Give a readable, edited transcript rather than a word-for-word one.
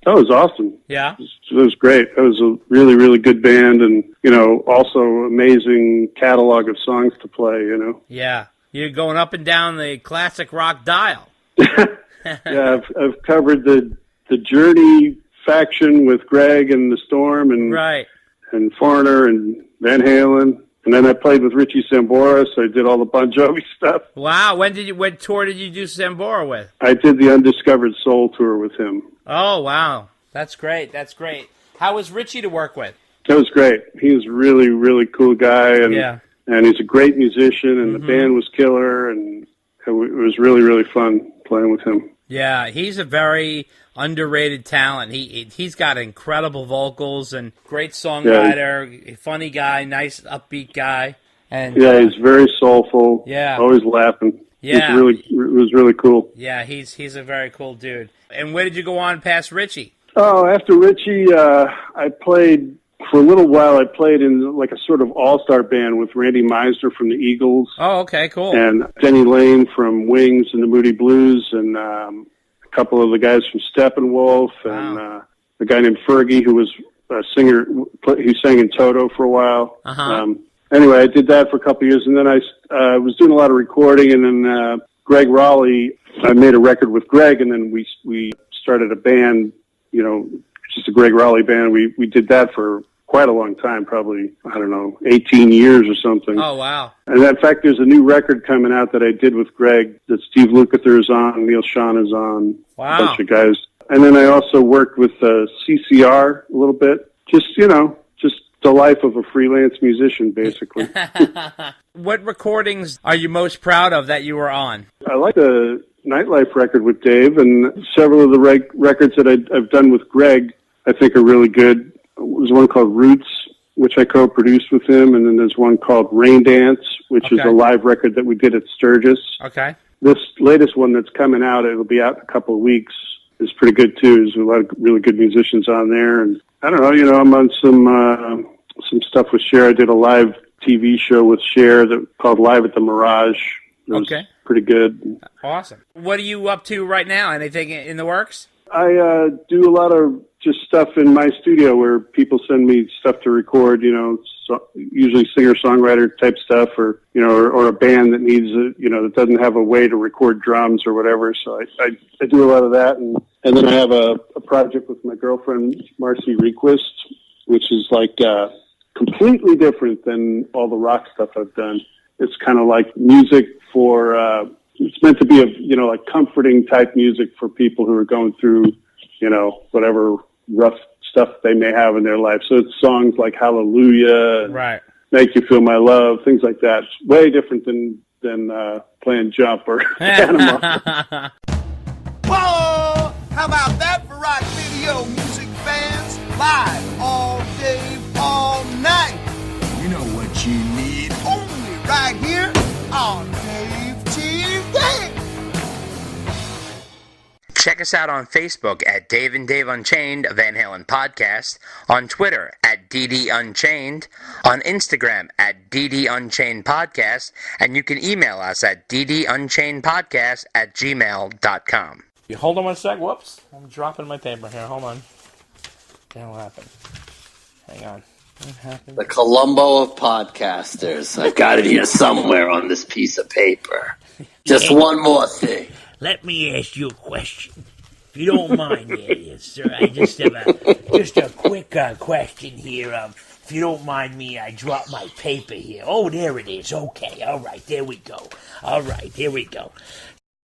That was awesome. Yeah? It was great. It was a really, really good band and, also amazing catalog of songs to play, Yeah. You're going up and down the classic rock dial. Yeah, I've covered the Journey faction with Greg and the Storm and Right. and Foreigner and Van Halen. And then I played with Richie Sambora, so I did all the Bon Jovi stuff. Wow. What tour did you do Sambora with? I did the Undiscovered Soul tour with him. Oh, wow. That's great. That's great. How was Richie to work with? That was great. He's a really, really cool guy, and he's a great musician, and the band was killer, and it was really, really fun playing with him. Yeah, he's a very underrated talent. He's got incredible vocals and great songwriter, funny guy, nice upbeat guy. And he's very soulful. Yeah, always laughing. Yeah, it was really cool. Yeah, he's a very cool dude. And where did you go on past Richie? Oh, after Richie, I played for a little while. I played in like a sort of all-star band with Randy Meisner from the Eagles. Oh, okay, cool. And Denny Lane from Wings and the Moody Blues, and a couple of the guys from Steppenwolf, and a guy named Fergie who was a singer. He sang in Toto for a while. Anyway, I did that for a couple of years, and then I was doing a lot of recording, and then Greg Raleigh, I made a record with Greg, and then we started a band, just a Greg Raleigh band. We did that for quite a long time, probably, 18 years or something. Oh, wow. And in fact, there's a new record coming out that I did with Greg that Steve Lukather is on, Neil Sean is on, wow. A bunch of guys. And then I also worked with CCR a little bit, just the life of a freelance musician, basically. What recordings are you most proud of that you were on? I like the Nightlife record with Dave, and several of the records that I've done with Greg I think are really good. There's one called Roots, which I co-produced with him, and then there's one called Rain Dance, which is a live record that we did at Sturgis. Okay. This latest one that's coming out, it'll be out in a couple of weeks, is pretty good too. There's a lot of really good musicians on there, and I don't know, I'm on some stuff with Cher. I did a live TV show with Cher called Live at the Mirage. It was pretty good. Awesome. What are you up to right now? Anything in the works? I do a lot of just stuff in my studio where people send me stuff to record, usually singer-songwriter type stuff, or a band that needs that doesn't have a way to record drums or whatever. So I do a lot of that, and then I have a project with my girlfriend Marcy Requist, which is like completely different than all the rock stuff I've done. It's kind of like music for it's meant to be like comforting type music for people who are going through whatever rough stuff they may have in their life. So it's songs like Hallelujah, and Make You Feel My Love, things like that. It's way different than playing Jump or Panama. Whoa! How about that for rock video music fans? Live all day, all night. You know what you need. Only right here on Dave TV. Check us out on Facebook at Dave and Dave Unchained, a Van Halen podcast, on Twitter at DD Unchained, on Instagram at DD Unchained Podcast, and you can email us at ddunchainedpodcast@gmail.com. You hold on one sec. Whoops. I'm dropping my paper here. Hold on. What happened? Hang on. What happened? The Columbo of podcasters. I've got it here somewhere on this piece of paper. Just one more thing. Let me ask you a question, if you don't mind, sir. I just have a quick question here. If you don't mind me, I dropped my paper here. Oh, there it is. Okay, all right, there we go. All right, here we go.